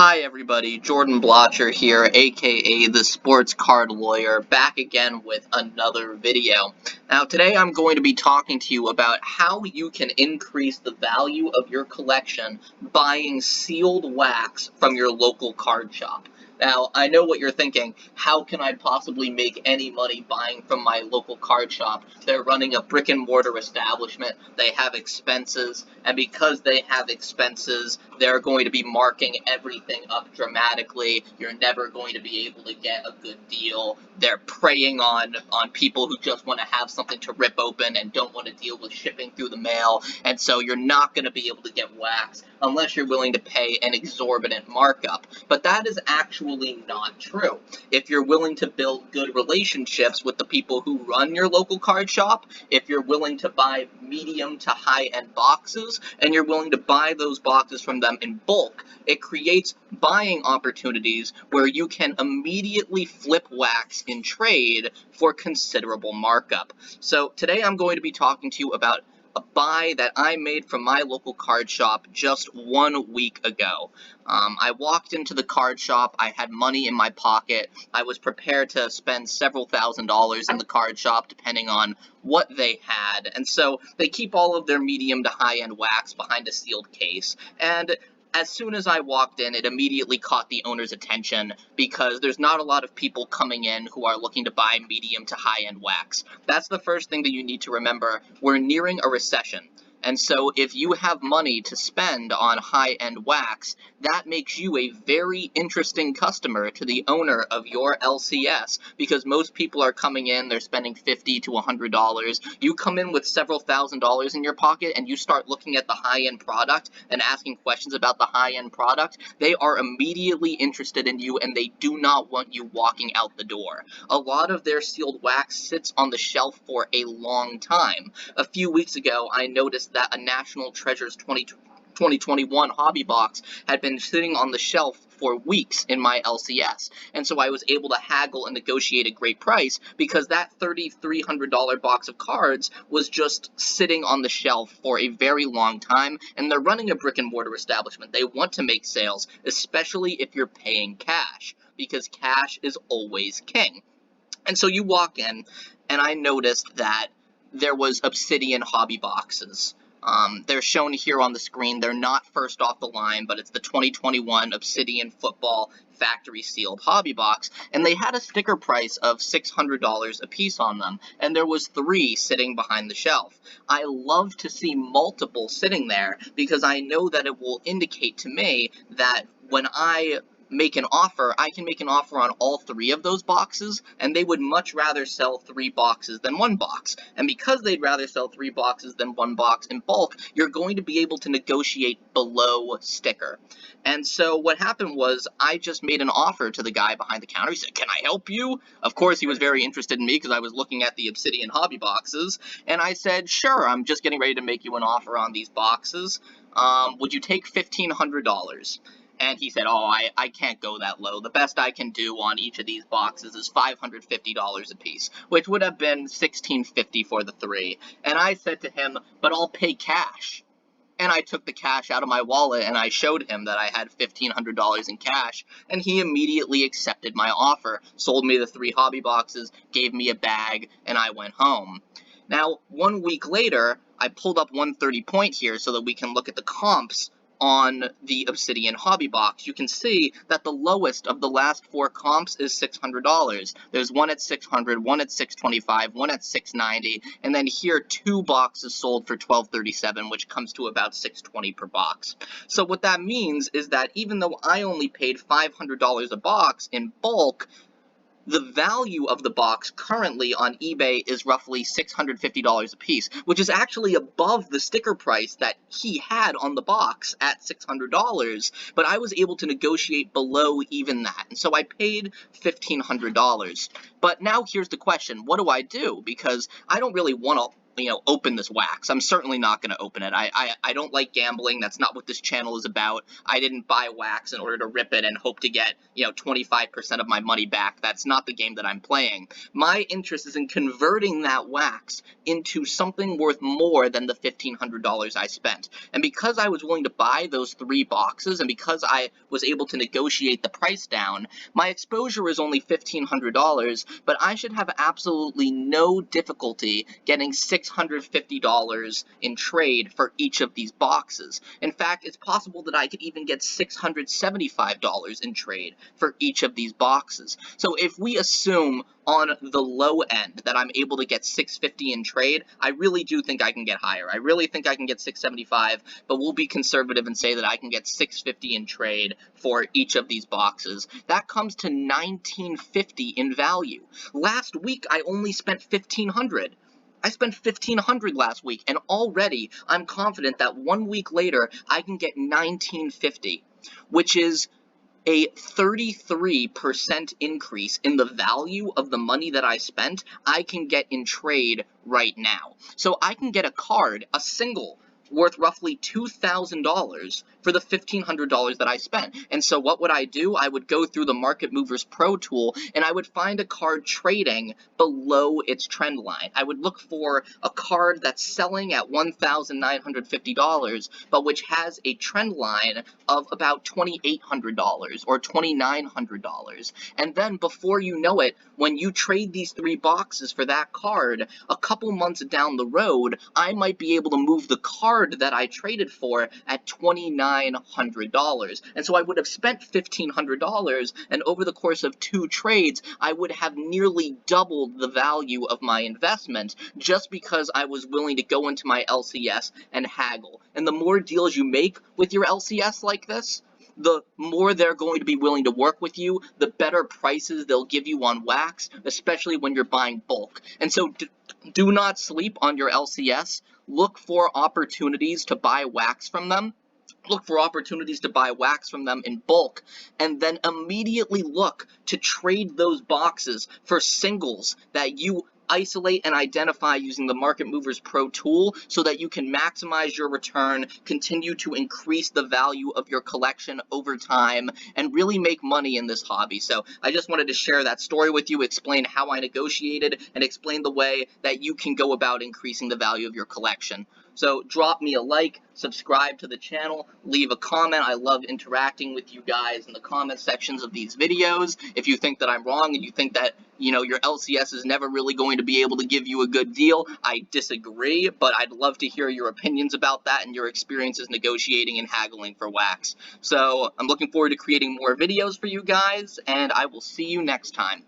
Hi everybody, Jordan Blotcher here, aka the Sports Card Lawyer, back again with another video. Now today I'm going to be talking to you about how you can increase the value of your collection buying sealed wax from your local card shop. Now, I know what you're thinking, how can I possibly make any money buying from my local card shop? They're running a brick and mortar establishment, they have expenses, and because they have expenses, they're going to be marking everything up dramatically. You're never going to be able to get a good deal. They're preying on people who just want to have something to rip open and don't want to deal with shipping through the mail, and so you're not going to be able to get wax unless you're willing to pay an exorbitant markup. But that is actually not true. If you're willing to build good relationships with the people who run your local card shop, if you're willing to buy medium to high-end boxes, and you're willing to buy those boxes from them in bulk, it creates buying opportunities where you can immediately flip wax in trade for considerable markup. So today I'm going to be talking to you about a buy that I made from my local card shop just 1 week ago. I walked into the card shop, I had money in my pocket, I was prepared to spend several $1,000s in the card shop depending on what they had, and so they keep all of their medium to high-end wax behind a sealed case, and as soon as I walked in, it immediately caught the owner's attention because there's not a lot of people coming in who are looking to buy medium to high-end wax. That's the first thing that you need to remember. We're nearing a recession. And so if you have money to spend on high-end wax, that makes you a very interesting customer to the owner of your LCS, because most people are coming in, they're spending $50 to $100. You come in with several $1,000s in your pocket and you start looking at the high-end product and asking questions about the high-end product, they are immediately interested in you and they do not want you walking out the door. A lot of their sealed wax sits on the shelf for a long time. A few weeks ago, I noticed that a National Treasures 2021 hobby box had been sitting on the shelf for weeks in my LCS, and so I was able to haggle and negotiate a great price because that $3,300 box of cards was just sitting on the shelf for a very long time, and they're running a brick and mortar establishment. They want to make sales, especially if you're paying cash, because cash is always king. And so you walk in, and I noticed that there was Obsidian hobby boxes. They're shown here on the screen. They're not first off the line, but it's the 2021 Obsidian Football Factory Sealed Hobby Box, and they had a sticker price of $600 a piece on them, and there was 3 sitting behind the shelf. I love to see multiple sitting there because I know that it will indicate to me that when I make an offer, I can make an offer on all 3 of those boxes, and they would much rather sell 3 boxes than 1 box. And because they'd rather sell 3 boxes than 1 box in bulk, you're going to be able to negotiate below sticker. And so what happened was I just made an offer to the guy behind the counter. He said, "Can I help you?" Of course, he was very interested in me because I was looking at the Obsidian hobby boxes. And I said, "Sure, I'm just getting ready to make you an offer on these boxes. Would you take $1,500? And he said, "Oh, I can't go that low. The best I can do on each of these boxes is $550 a piece," which would have been $1,650 for the 3. And I said to him, "But I'll pay cash." And I took the cash out of my wallet and I showed him that I had $1,500 in cash, and he immediately accepted my offer, sold me the 3 hobby boxes, gave me a bag, and I went home. Now, 1 week later, I pulled up 130 Point here so that we can look at the comps on the Obsidian hobby box. You can see that the lowest of the last 4 comps is $600. There's one at $600, one at $625, one at $690, and then here 2 boxes sold for $12.37, which comes to about $620 per box. So what that means is that even though I only paid $500 a box in bulk, the value of the box currently on eBay is roughly $650 a piece, which is actually above the sticker price that he had on the box at $600, but I was able to negotiate below even that, and so I paid $1,500. But now here's the question, what do I do? Because I don't really want to open this wax. I'm certainly not going to open it. I don't like gambling. That's not what this channel is about. I didn't buy wax in order to rip it and hope to get, 25% of my money back. That's not the game that I'm playing. My interest is in converting that wax into something worth more than the $1,500 I spent. And because I was willing to buy those 3 boxes, and because I was able to negotiate the price down, my exposure is only $1,500, but I should have absolutely no difficulty getting $650 in trade for each of these boxes. In fact, it's possible that I could even get $675 in trade for each of these boxes. So if we assume on the low end that I'm able to get $650 in trade, I really do think I can get higher. I really think I can get $675, but we'll be conservative and say that I can get $650 in trade for each of these boxes. That comes to $1,950 in value. Last week, I only spent $1,500. I spent $1,500 last week, and already I'm confident that 1 week later, I can get $1,950, which is a 33% increase in the value of the money that I spent. I can get in trade right now. So I can get a card, a single, worth roughly $2,000 for the $1,500 that I spent. And so what would I do? I would go through the Market Movers Pro tool, and I would find a card trading below its trend line. I would look for a card that's selling at $1,950, but which has a trend line of about $2,800 or $2,900. And then before you know it, when you trade these 3 boxes for that card, a couple months down the road, I might be able to move the card that I traded for at $2,900. And so I would have spent $1,500, and over the course of 2 trades, I would have nearly doubled the value of my investment just because I was willing to go into my LCS and haggle. And the more deals you make with your LCS like this, the more they're going to be willing to work with you, the better prices they'll give you on wax, especially when you're buying bulk. And so do not sleep on your LCS. Look for opportunities to buy wax from them. Look for opportunities to buy wax from them in bulk, and then immediately look to trade those boxes for singles that you isolate and identify using the Market Movers Pro tool so that you can maximize your return, continue to increase the value of your collection over time, and really make money in this hobby. So I just wanted to share that story with you, explain how I negotiated, and explain the way that you can go about increasing the value of your collection. So drop me a like, subscribe to the channel, leave a comment. I love interacting with you guys in the comment sections of these videos. If you think that I'm wrong and you think that, your LCS is never really going to be able to give you a good deal, I disagree, but I'd love to hear your opinions about that and your experiences negotiating and haggling for wax. So I'm looking forward to creating more videos for you guys, and I will see you next time.